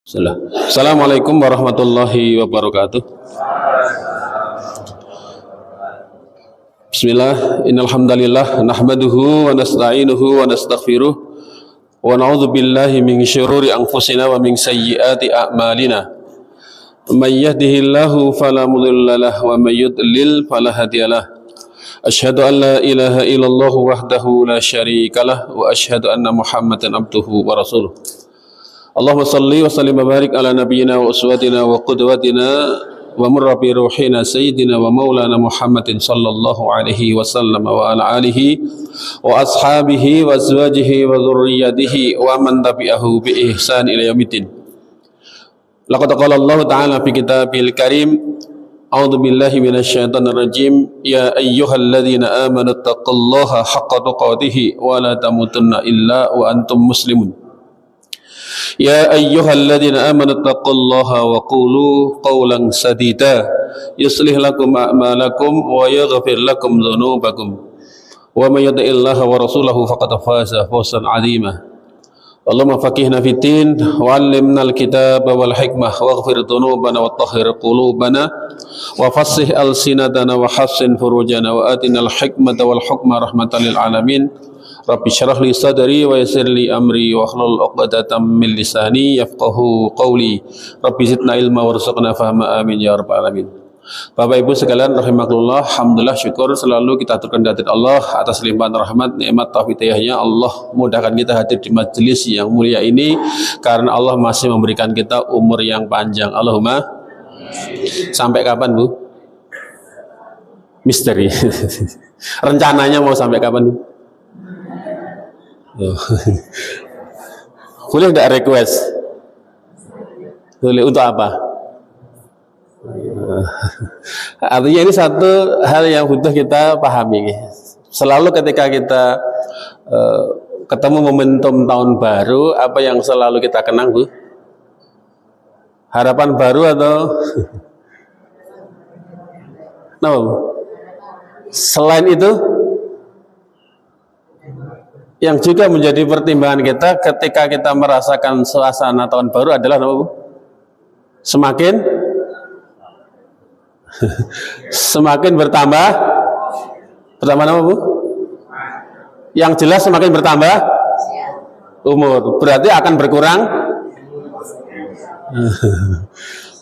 Assalamualaikum warahmatullahi wabarakatuh. Bismillah, innal hamdalillah nahmaduhu wa nasta'inuhu wa nastaghfiruh wa na'udzu billahi min syururi anfusina wa min sayyiati a'malina. May yahdihillahu fala mudilla lahu wa may yudlil fala hadiyalah. Asyhadu an la ilaha illallah wahdahu la syarikalah wa asyhadu anna Muhammadan abduhu wa rasuluh. Allahumma salli wa sallim wa barik ala nabiyyina wa uswatina wa qudwatina wa murabbi ruhina sayyidina wa maulana Muhammadin sallallahu alaihi wasallam wa ala alihi wa ashabihi wa azwajihi wa dhurriyyatihi wa man tabi'ahu bi ihsan ila yaumiddin. Laqad qala Allah ta'ala fi kitabil karim, a'udzu billahi minasyaitonir rajim, ya ayyuhalladzina amanu taqullaha haqqa tuqatih wa la tamutunna illa wa antum muslimun. Ya ayyuhalladzina amanu taqullaha wa qulu qawlan sadida yuslih lakum a'malakum wa yaghfir lakum dhunubakum wa may yuti'illaha wa rasulahu faqad faza fawzan 'azima. Allahumma faqihna fid din wa 'allimna al-kitaba wal hikmah waghfir dhunubana wa tahhir qulubana wa fassih alsinatana wa hassin furujana wa atina al-hikmata wal hukma rahmatan lil alamin. Rabbi syrah li sadri wa yassir li amri wa hlul 'uqdatam min lisani yafqahu qawli. Rabbi zidna ilma warzuqna fahma, amin ya rabbal alamin. Bapak Ibu sekalian rahimakumullah, alhamdulillah syukur selalu kita aturkan kehadirat Allah atas limpahan rahmat, nikmat, taufik hidayahnya. Allah mudahkan kita hadir di majelis yang mulia ini karena Allah masih memberikan kita umur yang panjang. Allahumma. Sampai kapan, Bu? Misteri. Rencananya mau sampai kapan, Bu? Boleh tidak request? Boleh, untuk apa? Artinya ini satu hal yang butuh kita pahami. Selalu ketika kita ketemu momentum tahun baru, apa yang selalu kita kenang, Bu? Harapan baru atau no? Selain itu, yang juga menjadi pertimbangan kita ketika kita merasakan suasana tahun baru adalah apa, Bu? Semakin bertambah apa, Bu? Yang jelas semakin bertambah umur, berarti akan berkurang.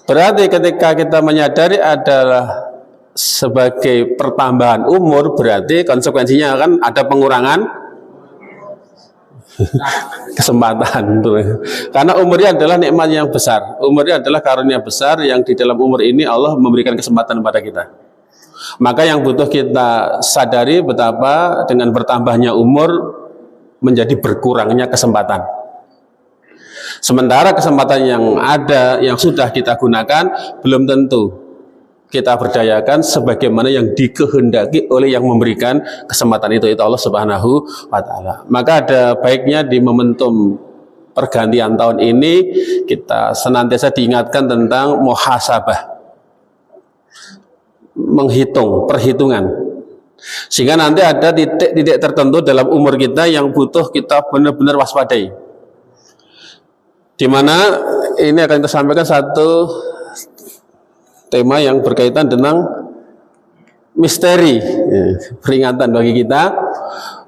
Berarti ketika kita menyadari adalah sebagai pertambahan umur, berarti konsekuensinya akan ada pengurangan kesempatan. Karena umurnya adalah nikmat yang besar, umurnya adalah karunia besar yang di dalam umur ini Allah memberikan kesempatan kepada kita. Maka yang butuh kita sadari betapa dengan bertambahnya umur menjadi berkurangnya kesempatan. Sementara kesempatan yang ada, yang sudah kita gunakan, belum tentu kita berdayakan sebagaimana yang dikehendaki oleh yang memberikan kesempatan itu Allah Subhanahu wa ta'ala. Maka ada baiknya di momentum pergantian tahun ini kita senantiasa diingatkan tentang muhasabah, menghitung, perhitungan, sehingga nanti ada titik-titik tertentu dalam umur kita yang butuh kita benar-benar waspadai, di mana ini akan kita sampaikan satu tema yang berkaitan tentang misteri, peringatan bagi kita,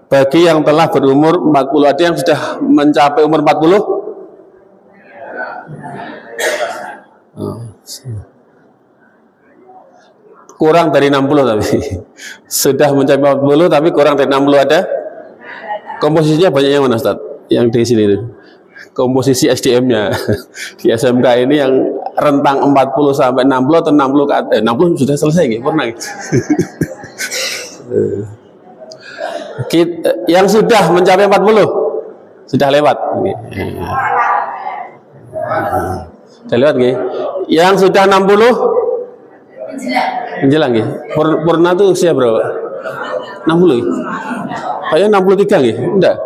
bagi yang telah berumur 40. Ada yang sudah mencapai umur 40? Kurang dari 60 tapi sudah mencapai 40 tapi kurang dari 60 ada. Komposisinya banyak yang mana, Ustaz? Yang di sini itu komposisi SDM-nya di SMK ini yang rentang 40 sampai 60 atau 60 ke atas. 60 sudah selesai gitu, pernah gitu. Yang sudah mencapai 40 sudah lewat. Sudah lewat gitu. Yang sudah 60 menjelang gitu. Purna tuh usia berapa? 60 gitu. Kayaknya 63 gitu. Enggak.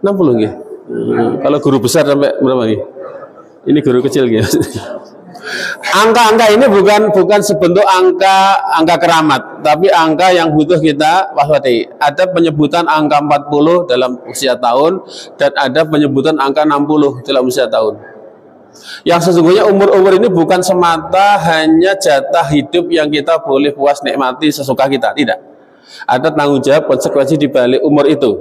60 gitu. Kalau guru besar sampai berapa nih? Ini guru kecil gitu. Angka-angka ini bukan sebentuk angka keramat, tapi angka yang butuh kita waspadai. Ada penyebutan angka 40 dalam usia tahun dan ada penyebutan angka 60 dalam usia tahun. Yang sesungguhnya umur-umur ini bukan semata hanya jatah hidup yang kita boleh puas nikmati sesuka kita, tidak. Ada tanggung jawab konsekuensi di balik umur itu.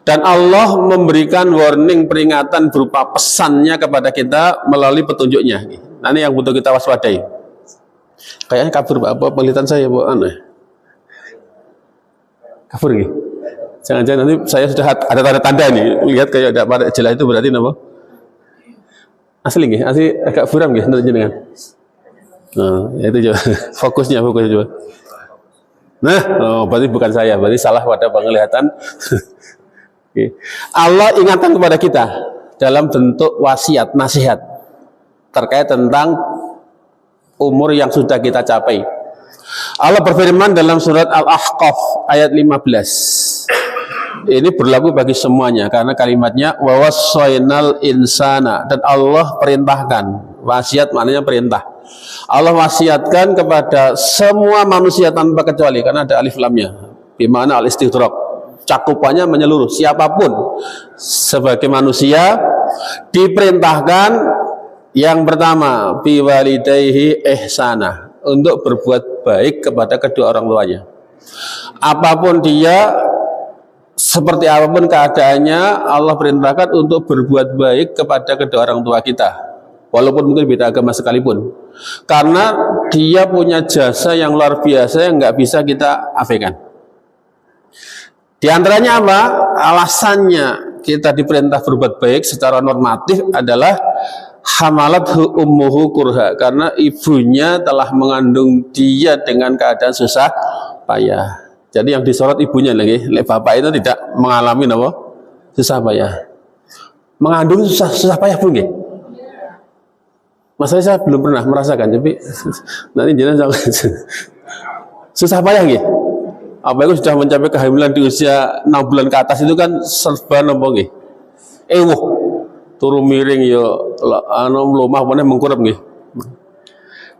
Dan Allah memberikan warning, peringatan berupa pesannya kepada kita melalui petunjuknya. Nah, ini yang butuh kita waspadai. Kayaknya kabur apa penglihatan saya, Bu? Kabur gitu. Jangan-jangan nanti saya sudah ada tanda-tanda nih, lihat kayak ada pada jelas itu berarti apa? Asli nggih, asli agak buram nggih menurut jenengan. Nah, ya itu coba. Fokusnya coba. Nah, berarti bukan saya, berarti salah pada penglihatan. Allah ingatkan kepada kita dalam bentuk wasiat, nasihat terkait tentang umur yang sudah kita capai. Allah berfirman dalam surat Al-Ahqaf ayat 15. Ini berlaku bagi semuanya karena kalimatnya wa wassaynal insana, dan Allah perintahkan. Wasiat maknanya perintah. Allah wasiatkan kepada semua manusia tanpa kecuali, karena ada alif lamnya, di mana al-istidrak, cakupannya menyeluruh. Siapapun sebagai manusia diperintahkan yang pertama biwalidayhi ihsana, untuk berbuat baik kepada kedua orang tuanya. Apapun dia, seperti apapun keadaannya, Allah perintahkan untuk berbuat baik kepada kedua orang tua kita, walaupun mungkin beda agama sekalipun, karena dia punya jasa yang luar biasa yang nggak bisa kita abaikan. Di antaranya apa? Alasannya kita diperintah berbuat baik secara normatif adalah hamalathu ummuhu kurha, karena ibunya telah mengandung dia dengan keadaan susah payah. Jadi yang disorot ibunya lagi, bapak itu tidak mengalami apa? Susah payah. Mengandung susah payah pun nggih. Masalahnya saya belum pernah merasakan, tapi nanti jangan susah payah nggih. Apa itu sudah mencapai kehamilan di usia 6 bulan ke atas itu kan serba napa nggih. Turu miring yo mlumah meneh mengkurep nggih.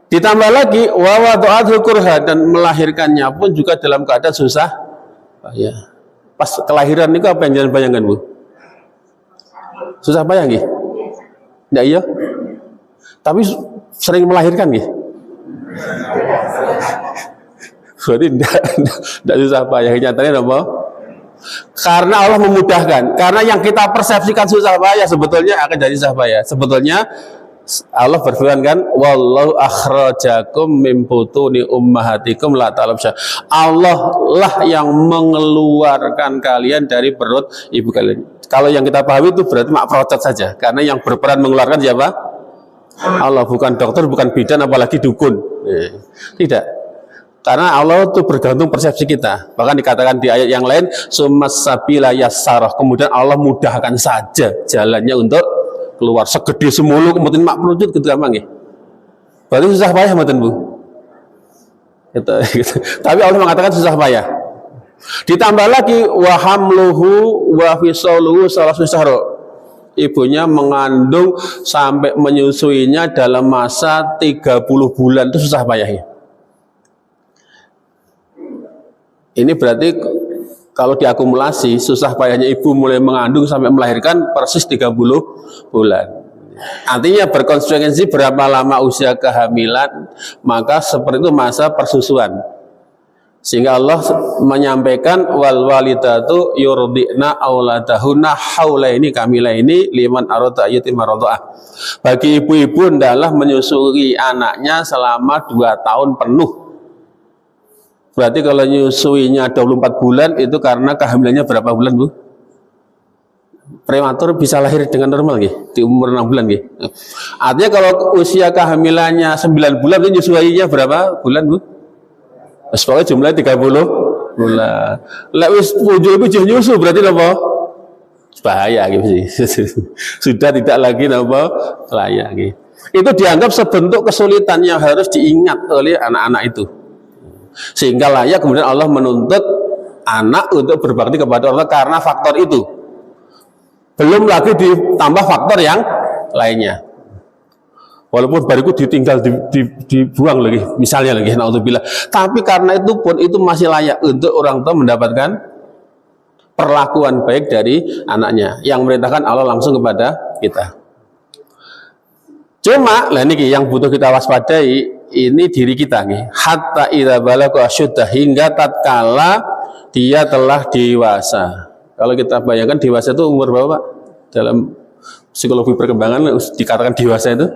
Ditambah lagi wa wada'atul kurha, dan melahirkannya pun juga dalam keadaan susah payah. Pas kelahiran itu apa yang jangan bayangkan, Bu? Susah payah nggih? Enggak iya? Tapi sering melahirkan nggih? Berarti enggak susah payah, nyatanya apa? Karena Allah memudahkan. Karena yang kita persepsikan susah payah sebetulnya akan jadi susah payah. Sebetulnya Allah berfirman kan, wallahu akhrajakum min butuni ummahatikum la ta'lamun. Allah lah yang mengeluarkan kalian dari perut ibu kalian. Kalau yang kita pahami itu berarti mak procot saja, karena yang berperan mengeluarkan siapa? Allah, bukan dokter, bukan bidan, apalagi dukun. Tidak. Karena Allah itu bergantung persepsi kita. Bahkan dikatakan di ayat yang lain, summas sabila yassarah, kemudian Allah mudahkan saja jalannya untuk keluar. Segede semulu kemudian mak perucut gitu gampang nggih. Berarti susah payah mboten, Bu? Gitu. Tapi Allah mengatakan susah payah. Ditambah lagi wa hamluhu wa fisaluhu salasu syahra. Ibunya mengandung sampai menyusuinya dalam masa 30 bulan, itu susah payahnya. Ini berarti kalau diakumulasi, susah payahnya ibu mulai mengandung sampai melahirkan persis 30 bulan. Artinya berkonsekuensi berapa lama usia kehamilan, maka seperti itu masa persusuan. Sehingga Allah menyampaikan wal walidatu yurdi'na auladahunna haulaini kamilaini liman arada yatima radha'ah. Bagi ibu-ibu hendaklah menyusui anaknya selama 2 tahun penuh. Berarti kalau nyusuinya 24 bulan itu karena kehamilannya berapa bulan, Bu? Prematur bisa lahir dengan normal nggih, di umur 6 bulan nggih. Artinya kalau usia kehamilannya 9 bulan itu nyusuinya berapa bulan, Bu? Pokoknya jumlahnya 30 bulan. Lek wis ibu nyusu berarti apa? Bahaya gitu sih. Sudah tidak lagi apa layak gitu. Itu dianggap sebentuk kesulitan yang harus diingat oleh anak-anak itu. Sehingga layak kemudian Allah menuntut anak untuk berbakti kepada Allah karena faktor itu. Belum lagi ditambah faktor yang lainnya. Walaupun bariku ditinggal dibuang lagi, misalnya lagi, naudzubillah. Tapi karena itu pun itu masih layak untuk orang tua mendapatkan perlakuan baik dari anaknya yang merintahkan Allah langsung kepada kita. Cuma lah ini yang butuh kita waspadai ini diri kita nih. Hatta idza balagha asyuddah, hingga tatkala dia telah dewasa. Kalau kita bayangkan dewasa itu umur berapa, Pak? Dalam psikologi perkembangan dikatakan dewasa itu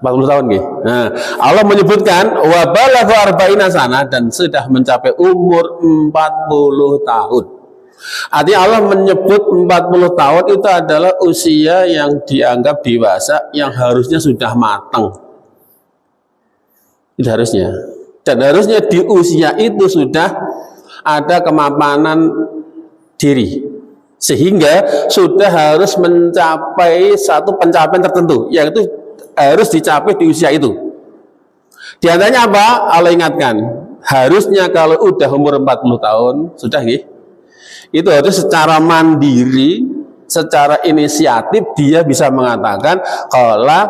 40 tahun nggih. Nah, Allah menyebutkan wa balagha arba'ina sana, dan sudah mencapai umur 40 tahun. Artinya Allah menyebut 40 tahun itu adalah usia yang dianggap dewasa, yang harusnya sudah matang. Itu harusnya. Dan harusnya di usia itu sudah ada kemapanan diri, sehingga sudah harus mencapai satu pencapaian tertentu, yaitu harus dicapai di usia itu. Di antaranya apa? Allah ingatkan, harusnya kalau udah umur 40 tahun sudah nggih, itu harus secara mandiri, secara inisiatif dia bisa mengatakan qala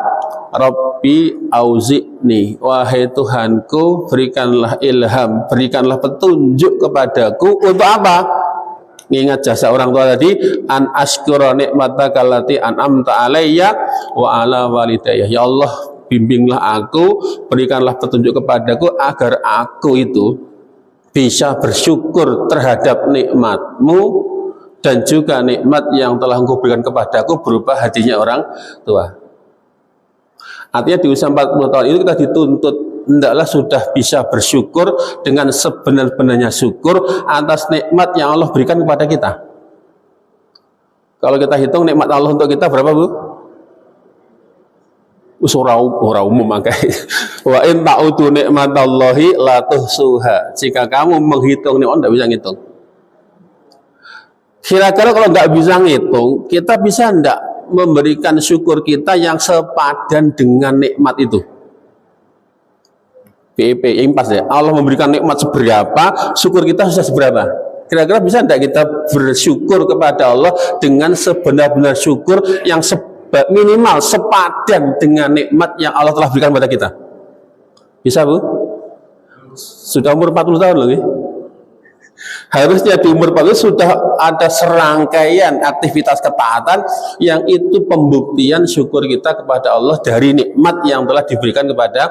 Rabbi auzi'ni, wahai Tuhanku berikanlah ilham, berikanlah petunjuk kepadaku untuk apa? Mengingat jasa orang tua tadi, an asykura nikmataka allati an'amta alayya wa ala walidayya. Ya Allah, bimbinglah aku, berikanlah petunjuk kepadaku agar aku itu bisa bersyukur terhadap nikmatmu dan juga nikmat yang telah Engkau berikan kepadaku berupa hadirnya orang tua. Artinya di usia 40 tahun itu kita dituntut hendaklah sudah bisa bersyukur dengan sebenar-benarnya syukur atas nikmat yang Allah berikan kepada kita. Kalau kita hitung nikmat Allah untuk kita berapa, Bu? Ora umum makanya. Wa in ta'udu nikmatallahi la tuhsuha. Jika kamu menghitung nikmat enggak bisa ngitung. Kira-kira kalau enggak bisa ngitung, kita bisa enggak memberikan syukur kita yang sepadan dengan nikmat itu? PEP yang pas ya. Allah memberikan nikmat seberapa, syukur kita sudah seberapa. Kira-kira bisa enggak kita bersyukur kepada Allah dengan sebenar-benar syukur yang minimal sepadan dengan nikmat yang Allah telah berikan kepada kita? Bisa, Bu? Sudah umur 40 tahun loh, nih. Harusnya di umur 40 sudah ada serangkaian aktivitas ketaatan yang itu pembuktian syukur kita kepada Allah dari nikmat yang telah diberikan kepada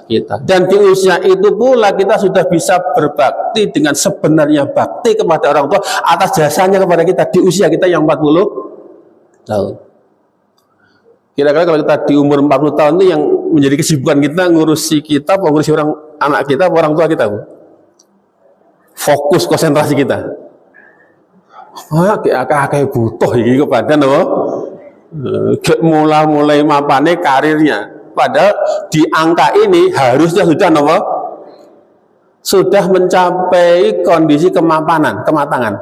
kita. Dan di usia itu pula kita sudah bisa berbakti dengan sebenarnya bakti kepada orang tua atas jasanya kepada kita di usia kita yang 40 tahun. Kira-kira kalau kita di umur 40 tahun itu yang menjadi kesibukan kita ngurusi kita, ngurusi orang anak kita, orang tua kita, Bu? Fokus konsentrasi kita. Kayak butuh iki kepada no. Mulai mapane karirnya. Padahal di angka ini harusnya sudah no, sudah mencapai kondisi kematangan.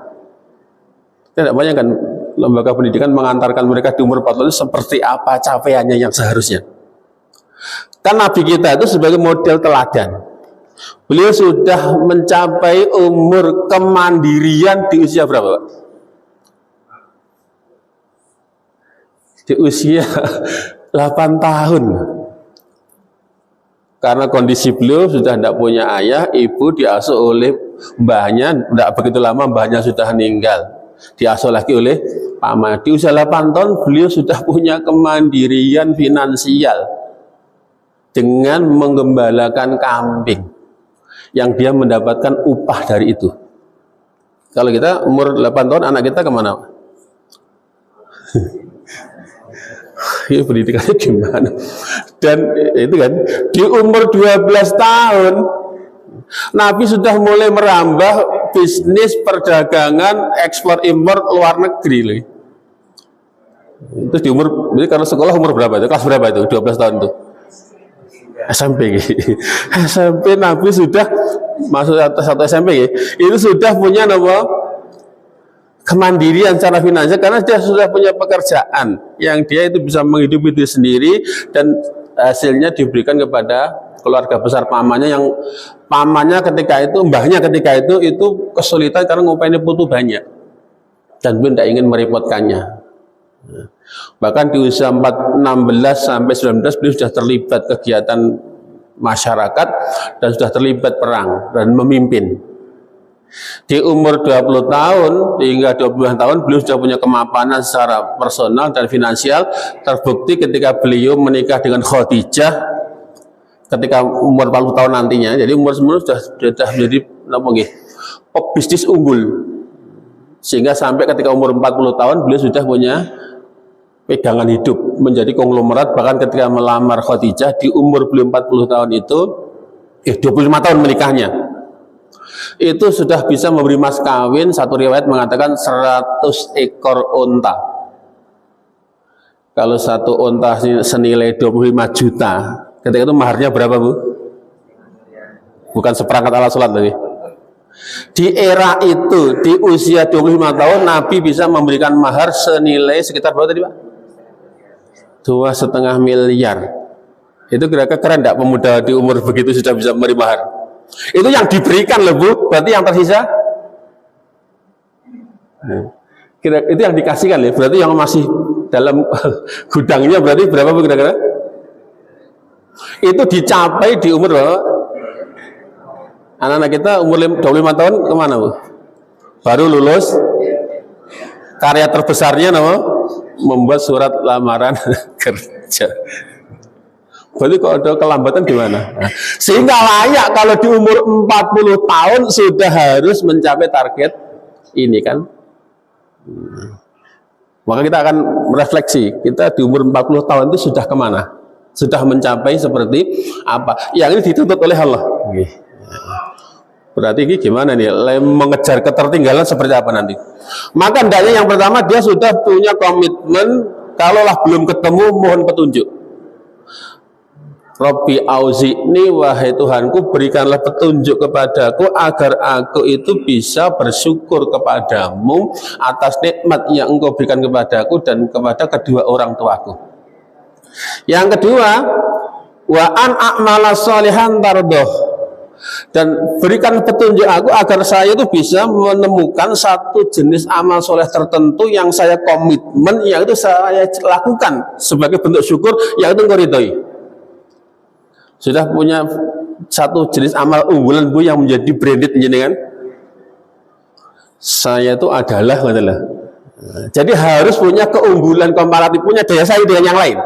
Tidak banyak kan lembaga pendidikan mengantarkan mereka di umur 40 itu seperti apa capaiannya yang seharusnya. Kan Nabi kita itu sebagai model teladan. Beliau sudah mencapai umur kemandirian di usia berapa, Pak? Di usia 8 tahun. Karena kondisi beliau sudah tidak punya ayah, ibu, diasuh oleh mbahnya, tidak begitu lama mbahnya sudah meninggal. Diasuh lagi oleh paman. Di usia 8 tahun beliau sudah punya kemandirian finansial dengan menggembalakan kambing yang dia mendapatkan upah dari itu. Kalau kita umur 8 tahun, anak kita kemana? Ini pendidikannya gimana? Dan itu kan, di umur 12 tahun, Nabi sudah mulai merambah bisnis perdagangan, ekspor impor luar negeri loh. Itu di umur, jadi kalau sekolah umur berapa itu? Kelas berapa itu? 12 tahun itu? SMP. SMP Nabi sudah masuk satu SMP, itu sudah punya nama kemandirian secara finansial karena dia sudah punya pekerjaan yang dia itu bisa menghidupi diri sendiri dan hasilnya diberikan kepada keluarga besar pamannya, yang pamannya ketika itu, mbahnya ketika itu kesulitan karena ngupainnya putu banyak dan beliau tidak ingin merepotkannya. Bahkan di usia 16 sampai 19 beliau sudah terlibat kegiatan masyarakat dan sudah terlibat perang dan memimpin. Di umur 20 tahun hingga 20 tahun beliau sudah punya kemapanan secara personal dan finansial. Terbukti ketika beliau menikah dengan Khadijah ketika umur 40 tahun nantinya. Jadi umur semua sudah menjadi bisnis unggul. Sehingga sampai ketika umur 40 tahun beliau sudah punya pegangan hidup menjadi konglomerat. Bahkan ketika melamar Khadijah di umur beliau 40 tahun itu 25 tahun menikahnya, itu sudah bisa memberi mas kawin. Satu riwayat mengatakan 100 ekor unta. Kalau satu unta senilai 25 juta, ketika itu maharnya berapa, Bu? Bukan seperangkat alat sholat tadi. Di era itu, di usia 25 tahun, Nabi bisa memberikan mahar senilai sekitar berapa tadi, Pak? 2,5 miliar. Itu kira-kira keren enggak pemuda di umur begitu sudah bisa memberi mahar? Itu yang diberikan loh, Bu. Berarti yang tersisa? Itu yang dikasihkan ya. Berarti yang masih dalam gudangnya berarti berapa, Bu, kira-kira? Itu dicapai di umur berapa? Anak-anak kita umur 25 tahun kemana, Bu? Baru lulus. Karya terbesarnya nama? Membuat surat lamaran kerja. Berarti kalau ada kelambatan gimana? Nah, sehingga layak kalau di umur 40 tahun sudah harus mencapai target ini kan. Maka kita akan merefleksi, kita di umur 40 tahun itu sudah kemana? Sudah mencapai seperti apa? Yang ini dituntut oleh Allah. Berarti ini gimana nih? Mengejar ketertinggalan seperti apa nanti? Maka hendaknya yang pertama dia sudah punya komitmen, kalaulah belum ketemu mohon petunjuk. Rabbi auzi'ni, wahai Tuhanku berikanlah petunjuk kepadaku agar aku itu bisa bersyukur kepadamu atas nikmat yang engkau berikan kepadaku dan kepada kedua orang tuaku. Yang kedua, wa an a'mala sholihan tardoh, dan berikan petunjuk aku agar saya itu bisa menemukan satu jenis amal soleh tertentu yang saya komitmen, yang itu saya lakukan sebagai bentuk syukur, yang itu engkau ridhoi. Sudah punya satu jenis amal unggulan, Bu, yang menjadi branded jenengan? Saya itu adalah. Jadi harus punya keunggulan komparatif, punya daya saing dengan yang lain.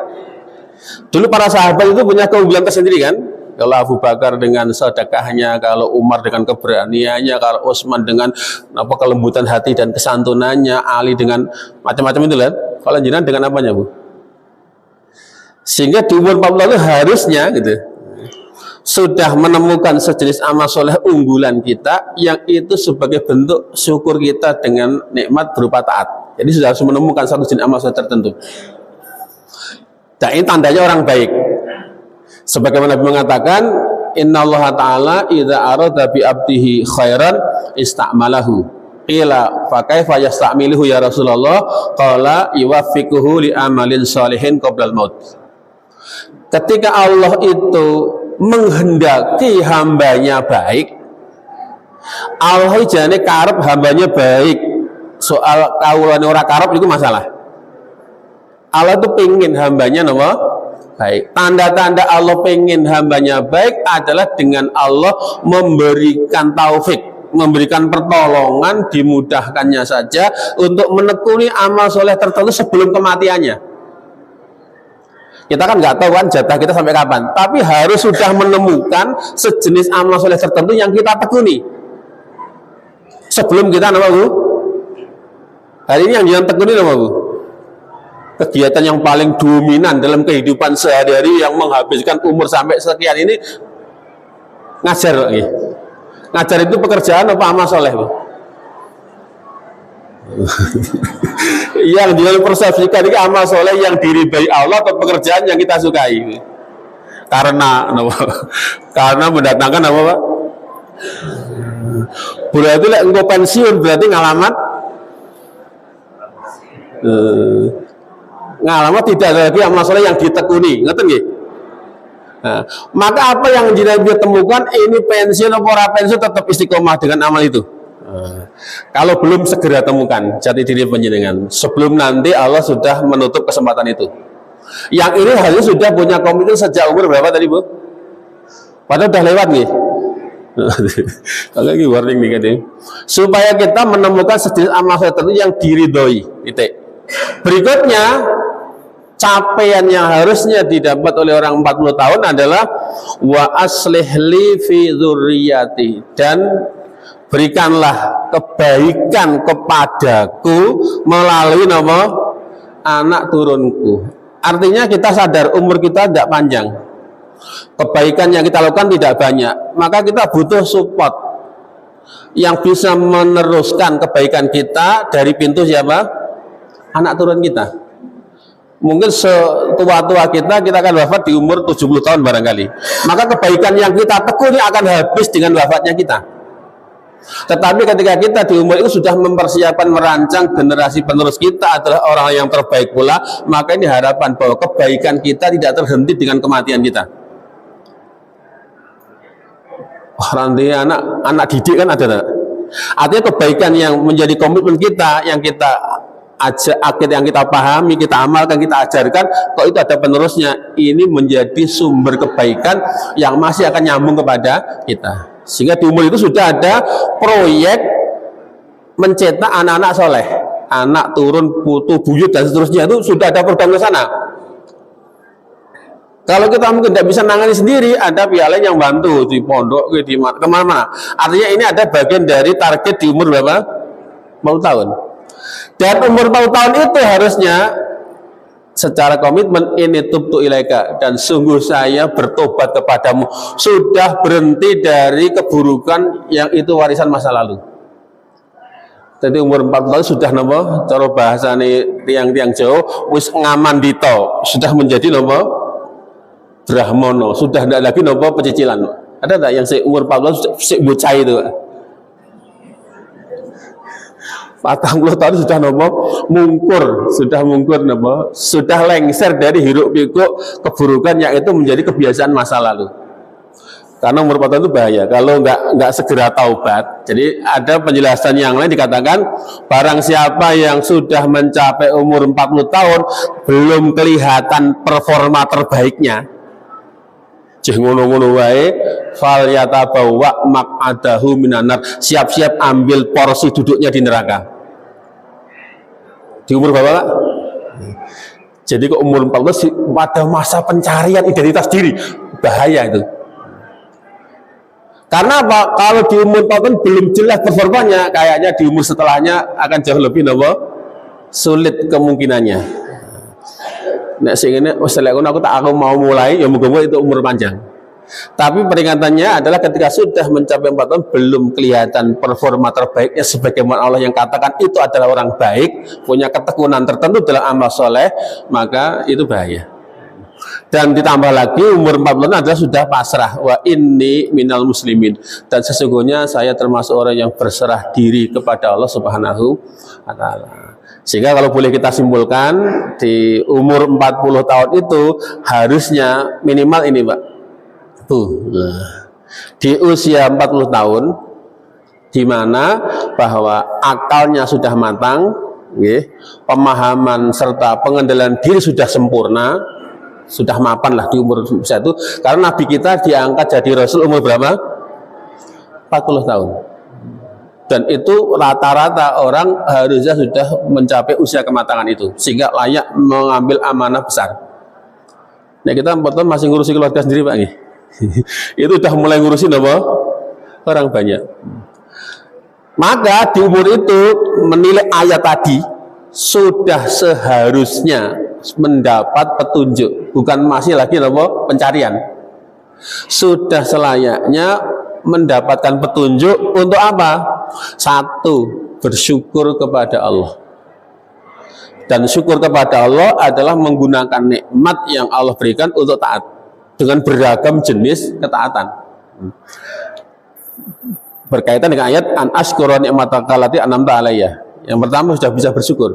Dulu para sahabat itu punya keunggulan tersendiri kan? Kalau Abu Bakar dengan sedekahnya, kalau Umar dengan keberaniannya, kalau Utsman dengan kelembutan hati dan kesantunannya, Ali dengan macam-macam itu kan. Kalau jenengan dengan apanya, Bu? Sehingga di umur 40 itu harusnya gitu sudah menemukan sejenis amal soleh unggulan kita yang itu sebagai bentuk syukur kita dengan nikmat berupa taat. Jadi sudah harus menemukan satu jenis amal soleh tertentu. Dan ini tandanya orang baik. Sebagaimana Nabi mengatakan, innallaha ta'ala idza arada bi abdihi khairan ista'malahu. Qila fa kaifa yasta'miluhu ya Rasulullah? Qala yuwaffiquhu li amalin sholihin qoblal maut. Ketika Allah itu menghendaki hambanya baik, Allah jane karep hambanya baik. Soal kawulane ora karep itu masalah. Allah itu pengen hambanya nama baik. Tanda-tanda Allah pengen hambanya baik adalah dengan Allah memberikan taufik, memberikan pertolongan, dimudahkannya saja untuk menekuni amal soleh tertentu sebelum kematiannya. Kita kan nggak tahu kan jatah kita sampai kapan, tapi harus sudah menemukan sejenis amal soleh tertentu yang kita tekuni sebelum kita apa, Bu? Hari ini yang jangan tekuni apa, Bu? Kegiatan yang paling dominan dalam kehidupan sehari-hari yang menghabiskan umur sampai sekian ini ngajar lagi. Ngajar itu pekerjaan apa amal soleh, Bu? Yang dipersepsikan ini amal soleh yang diridhai Allah atau pekerjaan yang kita sukai? Karena mendatangkan apa, Pak? Berarti engkau pensiun berarti ngalamat tidak ada lagi amal soleh yang ditekuni, ngerti nggih? Nah, maka apa yang dia temukan ini pensiun atau ora pensiun tetap istiqomah dengan amal itu. Kalau belum segera temukan jati diri panjenengan sebelum nanti Allah sudah menutup kesempatan itu. Yang ini harus sudah punya komitmen sejak umur berapa tadi, Bu? Padahal udah lewat nih. Kalau ini warning nih katanya. Supaya kita menemukan sejenis amal tertentu yang diridhoi. Berikutnya, capaian yang harusnya didapat oleh orang 40 tahun adalah wa aslih li fi dzurriyyati, dan berikanlah kebaikan kepadaku melalui nama anak turunku. Artinya kita sadar umur kita tidak panjang, kebaikan yang kita lakukan tidak banyak, maka kita butuh support yang bisa meneruskan kebaikan kita dari pintu siapa? Anak turun kita. Mungkin setua-tua kita akan wafat di umur 70 tahun barangkali, maka kebaikan yang kita tekuni akan habis dengan wafatnya kita. Tetapi ketika kita di umur itu sudah mempersiapkan, merancang generasi penerus kita adalah orang yang terbaik pula, maka ini harapan bahwa kebaikan kita tidak terhenti dengan kematian kita. Nanti anak didik kan ada. Artinya kebaikan yang menjadi komitmen kita, yang kita ajak, yang kita pahami, kita amalkan, kita ajarkan, kok itu ada penerusnya, ini menjadi sumber kebaikan yang masih akan nyambung kepada kita. Sehingga di umur itu sudah ada proyek mencetak anak-anak soleh, anak turun, putu, buyut, dan seterusnya, itu sudah ada program ke sana. Kalau kita mungkin tidak bisa nangani sendiri, ada pihak lain yang bantu di pondok, di kemana-mana. Artinya ini ada bagian dari target di umur berapa? 40 tahun. Dan umur 40 tahun itu harusnya secara komitmen, ini tubtu ilaika, dan sungguh saya bertobat kepadamu, sudah berhenti dari keburukan yang itu warisan masa lalu. Jadi umur 40 tahun sudah nopo, cara bahasa nih tiang-tiang jauh, wis ngaman dito, sudah menjadi nopo brahmono, sudah tidak lagi nopo pecicilan. Ada tak yang umur 40 tahun bocah itu? 40 tahun sudah nopo mungkur, sudah lengser dari hiruk pikuk keburukan yang itu menjadi kebiasaan masa lalu. Karena umur 40 tahun itu bahaya kalau nggak segera taubat. Jadi ada penjelasan yang lain, dikatakan barang siapa yang sudah mencapai umur 40 tahun belum kelihatan performa terbaiknya, ngono-ngono wae, fal yatabawa maq'adahu minanar, siap-siap ambil porsi duduknya di neraka. Di umur berapa, Pak? Jadi ke umur 40 pada masa pencarian identitas diri, bahaya itu. Karena apa? Kalau di umur 40 belum jelas performanya, kayaknya di umur setelahnya akan jauh lebih sulit kemungkinannya. Nek sing ngene wis aku mau mulai, ya moga-moga itu umur panjang. Tapi peringatannya adalah ketika sudah mencapai 4 tahun belum kelihatan performa terbaiknya sebagaimana Allah yang katakan itu adalah orang baik, punya ketekunan tertentu dalam amal soleh, maka itu bahaya. Dan ditambah lagi umur 40 tahun adalah sudah pasrah, wa inni minal muslimin, dan sesungguhnya saya termasuk orang yang berserah diri kepada Allah Subhanahu wa ta'ala. Sehingga kalau boleh kita simpulkan, di umur 40 tahun itu harusnya minimal ini, Pak. Di usia 40 tahun, di mana bahwa akalnya sudah matang, pemahaman serta pengendalian diri sudah sempurna, sudah mapan lah di umur usia itu. Karena Nabi kita diangkat jadi Rasul umur berapa? 40 tahun. Dan itu rata-rata orang harusnya sudah mencapai usia kematangan itu, sehingga layak mengambil amanah besar. Nah, kita 4 tahun masih ngurusi keluarga sendiri, Pak. Itu udah mulai ngurusin apa? Orang banyak. Maka di umur itu menilai ayat tadi sudah seharusnya mendapat petunjuk, bukan masih lagi apa? Pencarian. Sudah selayaknya mendapatkan petunjuk untuk apa? Satu, bersyukur kepada Allah. Dan syukur kepada Allah adalah menggunakan nikmat yang Allah berikan untuk taat dengan beragam jenis ketaatan. Berkaitan dengan ayat an ashkura ni'mataka allati an'amta alayya. Yang pertama sudah bisa bersyukur.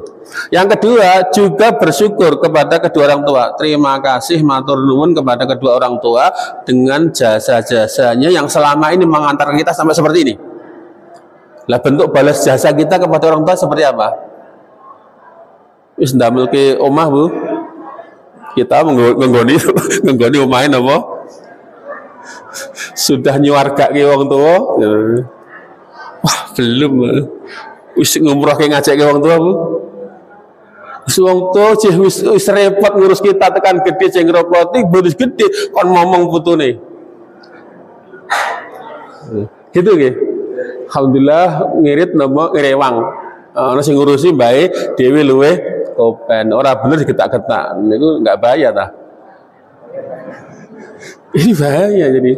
Yang kedua juga bersyukur kepada kedua orang tua. Terima kasih matur nuwun kepada kedua orang tua dengan jasa-jasanya yang selama ini mengantarkan kita sampai seperti ini. Lah bentuk balas jasa kita kepada orang tua seperti apa? Wis ndamel ke omah, Bu. Kita menggoni omahin apa? Sudah nyuargake wong tua. Wah, belum. Wis ngumrohke ngajakke wong tua, Bu. Wong tua wis repot ngurus kita tekan gede sing ngrepoti bonus gede kon ngomong putune. Gitu nggih. Alhamdulillah ngirit napa ngrewang. Ana sing ngurusi bae dhewe luwe kopen. Ora bener digetak-getak. Niku enggak bahaya ta? Ini bahaya jadi.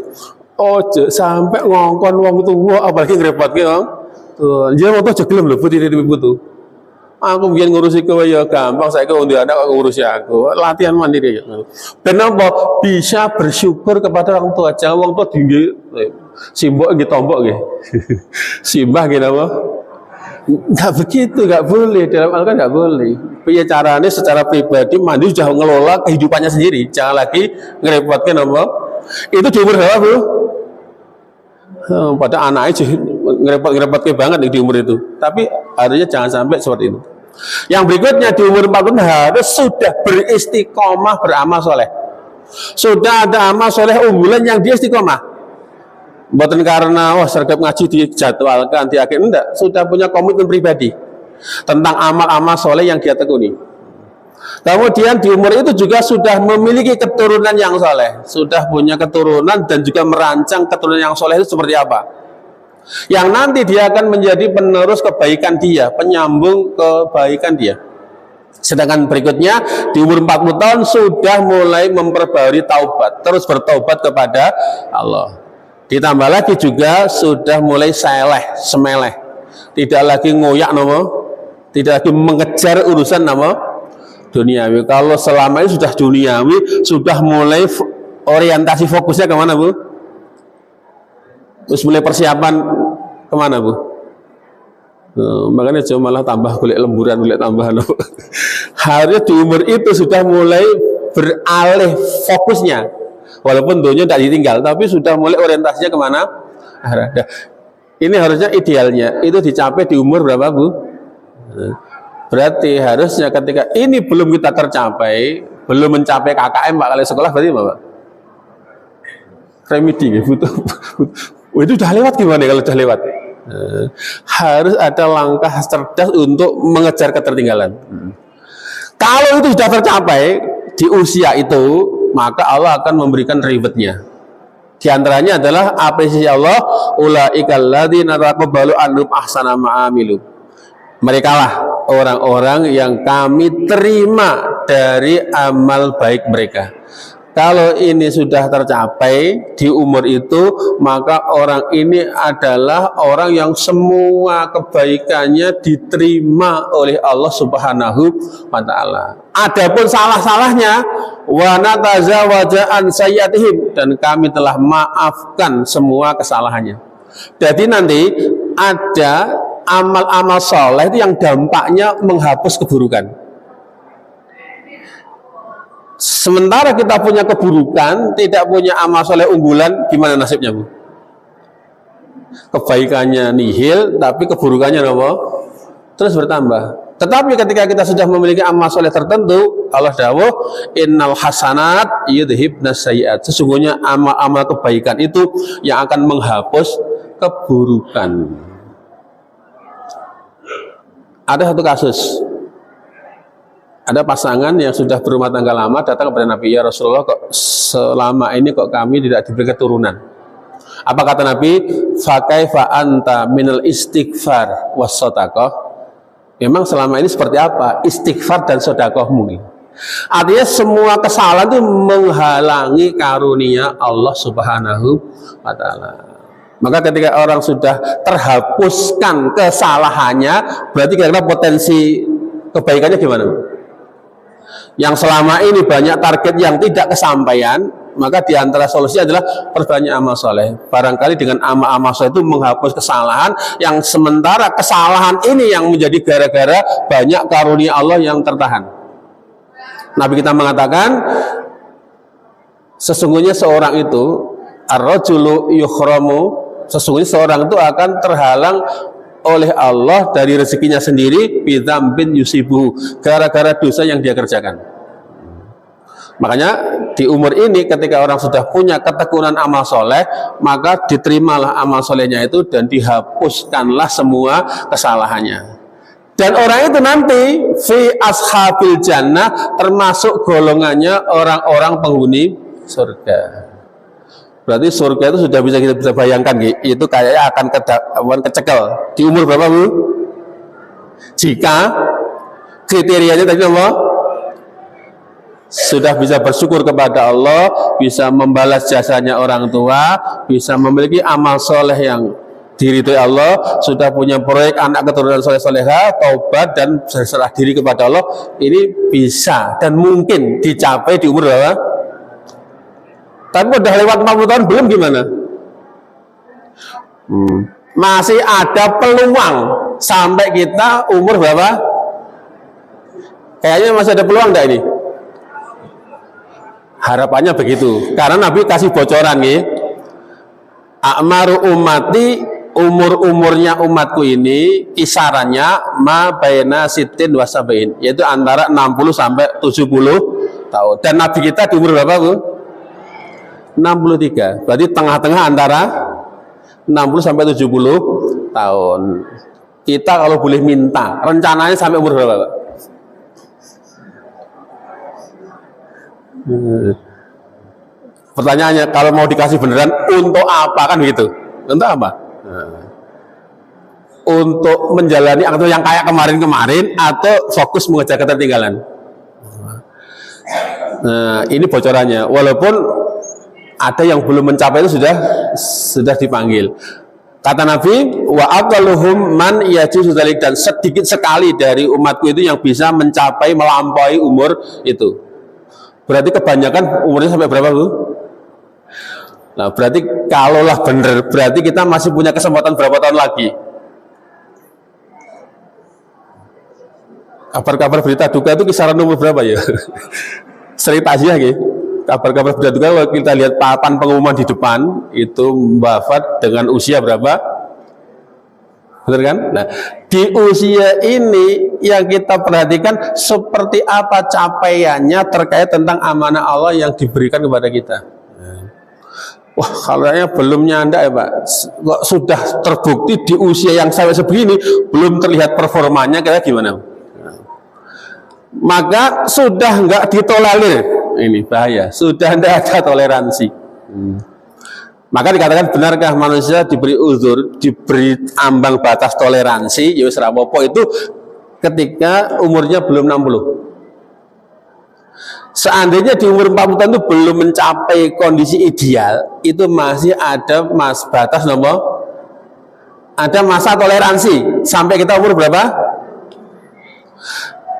Ojo sampai ngongkon wong tua apalagi ngrepotke wong. Tuh, jadi wong tua aja gelem lho putih putu. Aku biyen ngurusi kowe ya gampang, saiki wong duwe anak kok ngurusi aku. Latihan mandiri ya. Ben apa bisa bersyukur kepada orang tua. Jangan wong tua tinggi simbok nggih tombok nggih. Simbah nggih napa? Enggak begitu, enggak boleh. Dalam Al-Qur'an enggak boleh. Piye carane secara pribadi mandi sudah mengelola kehidupannya sendiri. Jangan lagi ngerepotkan apa? Itu di umur berapa, Bu? Pada anaknya ngerepot-ngerepotnya banget di umur itu. Tapi harusnya jangan sampai seperti itu. Yang berikutnya di umur 40 harus sudah beristiqomah beramal soleh. Sudah ada amal soleh unggulan yang dia istiqomah. Bukan karena sergap ngaji dijadwalkan di akhir, enggak. Sudah punya komitmen pribadi tentang amal-amal soleh yang dia tekuni. Kemudian di umur itu juga sudah memiliki keturunan yang soleh, sudah punya keturunan dan juga merancang keturunan yang soleh itu seperti apa. Yang nanti dia akan menjadi penerus kebaikan dia, penyambung kebaikan dia. Sedangkan berikutnya di umur 40 tahun sudah mulai memperbarui taubat, terus bertaubat kepada Allah. Ditambah lagi juga sudah mulai semeleh, tidak lagi ngoyak nama, tidak lagi mengejar urusan nama duniawi. Kalau selama ini sudah duniawi, sudah mulai orientasi fokusnya kemana, Bu? Terus mulai persiapan kemana, Bu? Makanya cuma malah tambah kulit lemburan, kulit tambahan. Harusnya di umur itu sudah mulai beralih fokusnya, walaupun dunia tidak ditinggal, tapi sudah mulai orientasinya kemana? Ini harusnya idealnya itu dicapai di umur berapa, Bu? Berarti harusnya ketika ini belum kita tercapai, belum mencapai KKM Pak kali sekolah, berarti apa, Pak? Remedi, butuh. Itu sudah lewat gimana kalau sudah lewat? Harus ada langkah cerdas untuk mengejar ketertinggalan. Kalau itu sudah tercapai di usia itu, maka Allah akan memberikan rewardnya. Di antaranya adalah apresiasi Allah, ulaikal ladzina taqabbalu anhum ahsana ma amilu. Mereka lah orang-orang yang kami terima dari amal baik mereka. Kalau ini sudah tercapai di umur itu, maka orang ini adalah orang yang semua kebaikannya diterima oleh Allah Subhanahu wa Ta'ala. Adapun salah-salahnya, wa natazawaja an sayyi'atihim, dan kami telah maafkan semua kesalahannya. Jadi nanti ada amal-amal soleh itu yang dampaknya menghapus keburukan. Sementara kita punya keburukan, tidak punya amal soleh unggulan, gimana nasibnya, Bu? Kebaikannya nihil, tapi keburukannya apa? Terus bertambah. Tetapi ketika kita sudah memiliki amal soleh tertentu, Allah dawuh, innal hasanat yudhibnas sayyi'at. Sesungguhnya amal-amal kebaikan itu yang akan menghapus keburukan. Ada satu kasus. Ada pasangan yang sudah berumah tangga lama datang kepada Nabi, ya Rasulullah, kok selama ini kok kami tidak diberi keturunan. Apa kata Nabi? Fakaifa anta minal istighfar was shadaqah. Memang selama ini seperti apa istighfar dan sedekah mungkin. Artinya semua kesalahan itu menghalangi karunia Allah Subhanahu wa Ta'ala. Maka ketika orang sudah terhapuskan kesalahannya, berarti kira-kira potensi kebaikannya gimana? Yang selama ini banyak target yang tidak kesampaian, maka diantara solusi adalah perbanyak amal soleh. Barangkali dengan amal-amal soleh itu menghapus kesalahan, yang sementara kesalahan ini yang menjadi gara-gara banyak karunia Allah yang tertahan. Nabi kita mengatakan, sesungguhnya seorang itu ar-rajulu yukhramu, sesungguhnya seorang itu akan terhalang oleh Allah dari rezekinya sendiri bidzambin yusibuhu, gara-gara dosa yang dia kerjakan. Makanya di umur ini ketika orang sudah punya ketekunan amal soleh, maka diterimalah amal solehnya itu dan dihapuskanlah semua kesalahannya. Dan orang itu nanti fi ashabil jannah, termasuk golongannya orang-orang penghuni surga. Berarti surga itu sudah bisa kita bayangkan, itu kayaknya akan kecekel di umur berapa, Bu? Jika kriterianya tadi apa? Sudah bisa bersyukur kepada Allah, bisa membalas jasanya orang tua, bisa memiliki amal soleh yang diridhoi Allah, sudah punya proyek anak keturunan soleh-soleha, taubat dan berserah diri kepada Allah, ini bisa dan mungkin dicapai di umur berapa? Tapi udah lewat 40 tahun belum gimana? Masih ada peluang sampai kita umur berapa? Kayaknya masih ada peluang enggak ini? Harapannya begitu. Karena Nabi kasih bocoran nih. A'maru ummati, umur-umurnya umatku ini kisarannya ma baina sitin wa sabain, yaitu antara 60 sampai 70 tahun. Dan Nabi kita di umur berapa, Bu? 63. Berarti tengah-tengah antara 60 sampai 70 tahun. Kita kalau boleh minta, rencananya sampai umur berapa, Pak? Pertanyaannya, kalau mau dikasih beneran, untuk apa, kan begitu? Untuk apa? Untuk menjalani aktivitas yang kayak kemarin-kemarin, atau fokus mengejar ketertinggalan? Nah, ini bocorannya. Walaupun ada yang belum mencapai itu sudah dipanggil. Kata Nabi, wa aqalluhum man yajuzu dzalik, dan sedikit sekali dari umatku itu yang bisa mencapai melampaui umur itu. Berarti kebanyakan umurnya sampai berapa, Bu? Nah, berarti kalaulah benar, berarti kita masih punya kesempatan berapa tahun lagi? Kabar-kabar berita duka itu kisaran umur berapa ya? Cerita aja gitu. Kabar-kabar berita duka kalau kita lihat papan pengumuman di depan itu wafat dengan usia berapa? Benar kan? Nah, di usia ini yang kita perhatikan seperti apa capaiannya terkait tentang amanah Allah yang diberikan kepada kita. Wah, kalau belum nyanda ya Pak, kok sudah terbukti di usia yang sampai sebegini belum terlihat performanya, kira gimana? Maka sudah nggak ditolerir, ini bahaya, sudah tidak ada toleransi. Maka dikatakan, benarkah manusia diberi uzur, diberi ambang batas toleransi, ya wis rapopo, itu ketika umurnya belum 60. Seandainya di umur 40 tahun itu belum mencapai kondisi ideal, itu masih ada batas nomor, ada masa toleransi sampai kita umur berapa?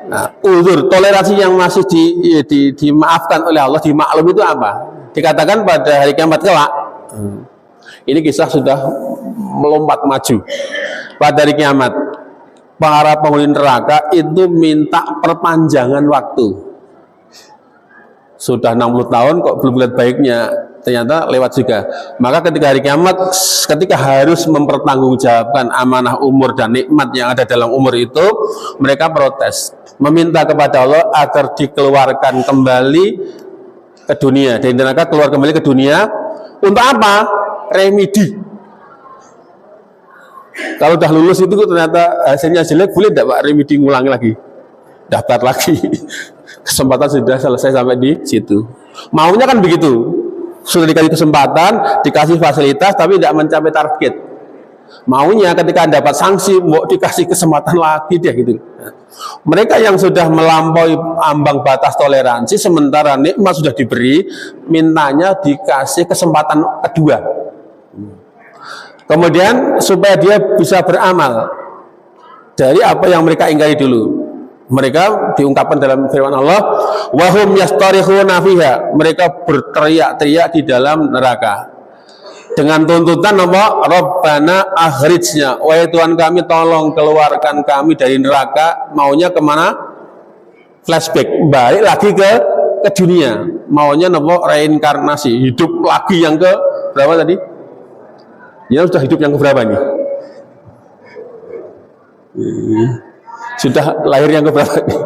Nah, uzur, toleransi yang masih dimaafkan oleh Allah, dimaklum itu apa? Dikatakan pada hari kiamat kelak. Ini kisah sudah melompat maju. Pada hari kiamat, para penghuni neraka itu minta perpanjangan waktu. Sudah 60 tahun kok belum lihat baiknya, ternyata lewat juga. Maka ketika hari kiamat, ketika harus mempertanggungjawabkan amanah umur dan nikmat yang ada dalam umur itu, mereka protes, meminta kepada Allah agar dikeluarkan kembali ke dunia, dari neraka keluar kembali ke dunia. Untuk apa? Remedi. Kalau udah lulus itu ternyata hasilnya jelek, boleh tidak Pak remedi ngulangi lagi? Daftar lagi. Kesempatan sudah selesai sampai di situ. Maunya kan begitu. Sudah dikasih kesempatan, dikasih fasilitas, tapi tidak mencapai target. Maunya ketika dapat sanksi, mau dikasih kesempatan lagi dia gitu. Mereka yang sudah melampaui ambang batas toleransi, sementara nikmat sudah diberi, mintanya dikasih kesempatan kedua. Kemudian supaya dia bisa beramal dari apa yang mereka ingkari dulu. Mereka diungkapkan dalam firman Allah, wahum yastarihuna fiha, mereka berteriak-teriak di dalam neraka dengan tuntutan apa? Rabbana akhrijna, wahai Tuhan kami tolong keluarkan kami dari neraka. Maunya kemana? Flashback, balik lagi ke dunia. Maunya apa? Reinkarnasi, hidup lagi yang ke berapa tadi? Ya sudah hidup yang ke berapa nih? Sudah lahir yang ke berapa nih?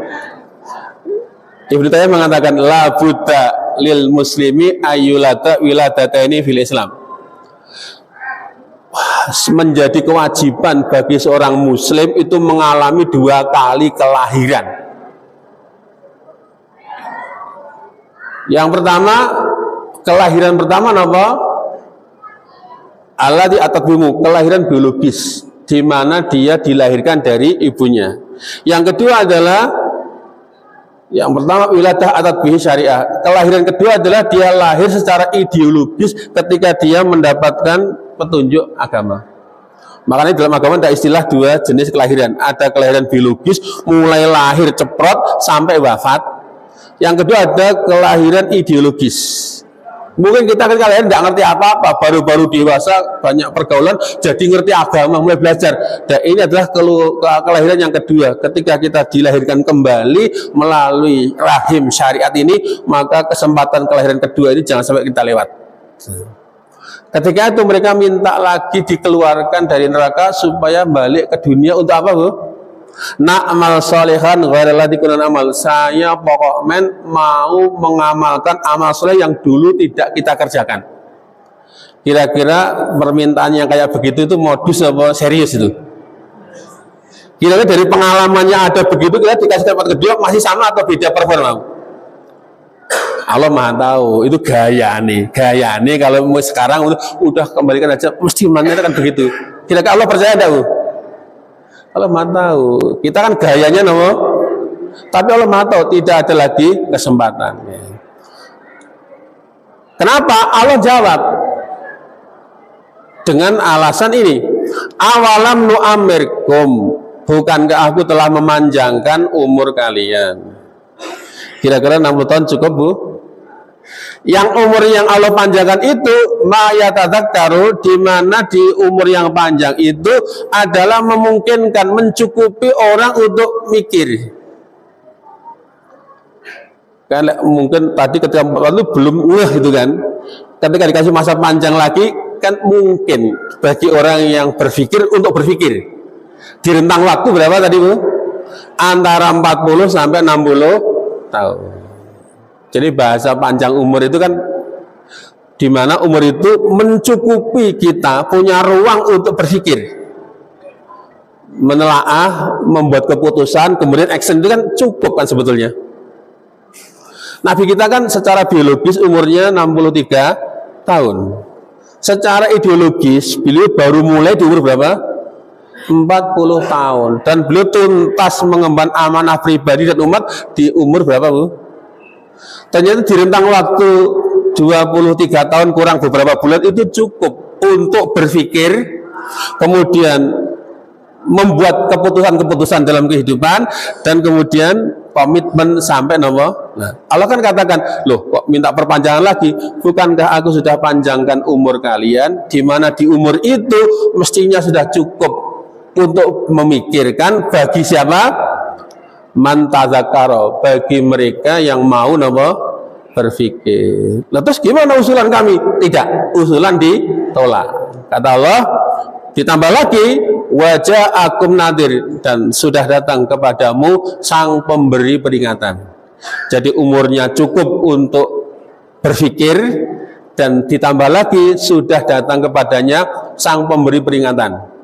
Ibnu Taimiyah mengatakan la budda lil muslimi ayyulata wiladataini fil Islam. Menjadi kewajiban bagi seorang muslim itu mengalami 2 kali kelahiran. Yang pertama, kelahiran pertama apa? Allati atatbimu, kelahiran biologis, di mana dia dilahirkan dari ibunya. Yang kedua adalah, yang pertama wiladah atatbihi syariah. Kelahiran kedua adalah dia lahir secara ideologis ketika dia mendapatkan petunjuk agama. Makanya dalam agama ada istilah 2 jenis kelahiran. Ada kelahiran biologis, mulai lahir ceprot sampai wafat. Yang kedua ada kelahiran ideologis. Mungkin kita kan kalian tidak ngerti apa-apa, baru-baru dewasa, banyak pergaulan, jadi ngerti agama, mulai belajar. Dan ini adalah kelahiran yang kedua. Ketika kita dilahirkan kembali melalui rahim syariat ini, maka kesempatan kelahiran kedua ini jangan sampai kita lewat. Ketika itu mereka minta lagi dikeluarkan dari neraka supaya balik ke dunia untuk apa, Bu? Na'mal sholihan ghairalladzi kunna amal. Saya pokoknya mau mengamalkan amal soleh yang dulu tidak kita kerjakan. Kira-kira permintaan yang kayak begitu itu modus apa serius itu? Kira-kira dari pengalamannya ada begitu, kita dikasih tempat kedua masih sama atau beda performa? Allah Maha tahu, itu gaya nih kalau sekarang udah kembalikan aja, mesti mananya kan begitu. Kira-kira Allah percaya enggak, Bu? Allah Maha tahu. Kita kan gayanya nomor, tapi Allah Maha tahu tidak ada lagi kesempatan. Kenapa? Allah jawab dengan alasan ini. Awalam nu'amirkum, bukankah aku telah memanjangkan umur kalian? Kira-kira 60 tahun cukup, Bu? Yang umur yang Allah panjangkan itu mayatadzakkaru, di mana di umur yang panjang itu adalah memungkinkan, mencukupi orang untuk mikir. Kan mungkin tadi ketika itu belum gitu kan. Ketika dikasih masa panjang lagi kan mungkin bagi orang yang berpikir untuk berpikir. Di rentang waktu berapa tadi, Bu? Antara 40 sampai 60 tahun. Jadi bahasa panjang umur itu kan di mana umur itu mencukupi kita punya ruang untuk berpikir, menelaah, membuat keputusan, kemudian action itu kan cukup kan sebetulnya. Nabi kita kan secara biologis umurnya 63 tahun. Secara ideologis beliau baru mulai di umur berapa? 40 tahun. Dan beliau tuntas mengemban amanah pribadi dan umat di umur berapa, Bu? Ternyata di rentang waktu 23 tahun kurang beberapa bulan itu cukup untuk berpikir, kemudian membuat keputusan-keputusan dalam kehidupan, dan kemudian komitmen sampai nomor. Nah, Allah kan katakan, loh kok minta perpanjangan lagi? Bukankah aku sudah panjangkan umur kalian, di mana di umur itu mestinya sudah cukup untuk memikirkan bagi siapa? Man tadzakara, bagi mereka yang mau berpikir. Nah, terus gimana usulan kami? Tidak, usulan ditolak. Kata Allah, ditambah lagi waja'akum nadhir, dan sudah datang kepadamu sang pemberi peringatan. Jadi umurnya cukup untuk berpikir, dan ditambah lagi sudah datang kepadanya sang pemberi peringatan.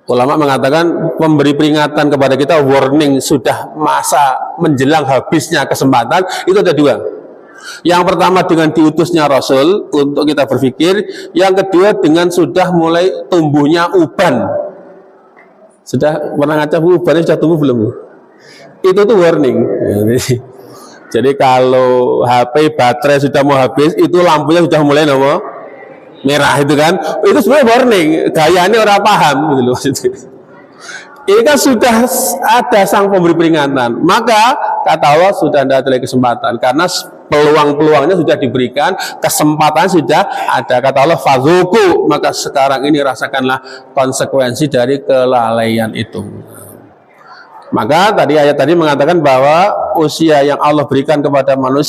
Ulama mengatakan pemberi peringatan kepada kita, warning, sudah masa menjelang habisnya kesempatan, itu ada 2. Yang pertama dengan diutusnya Rasul untuk kita berpikir, yang kedua dengan sudah mulai tumbuhnya uban. Sudah pernah ngaca, Bu, ubannya sudah tumbuh belum, Bu? Itu tuh warning. Jadi kalau HP baterai sudah mau habis, itu lampunya sudah mulai merah itu kan, itu sebenarnya warning, gayanya orang paham gitu loh. Ini kan sudah ada sang pemberi peringatan, maka kata Allah sudah tidak ada lagi kesempatan, karena peluang-peluangnya sudah diberikan, kesempatan sudah ada. Kata Allah fadzuku, maka sekarang ini rasakanlah konsekuensi dari kelalaian itu. Maka tadi ayat tadi mengatakan bahwa usia yang Allah berikan kepada manusia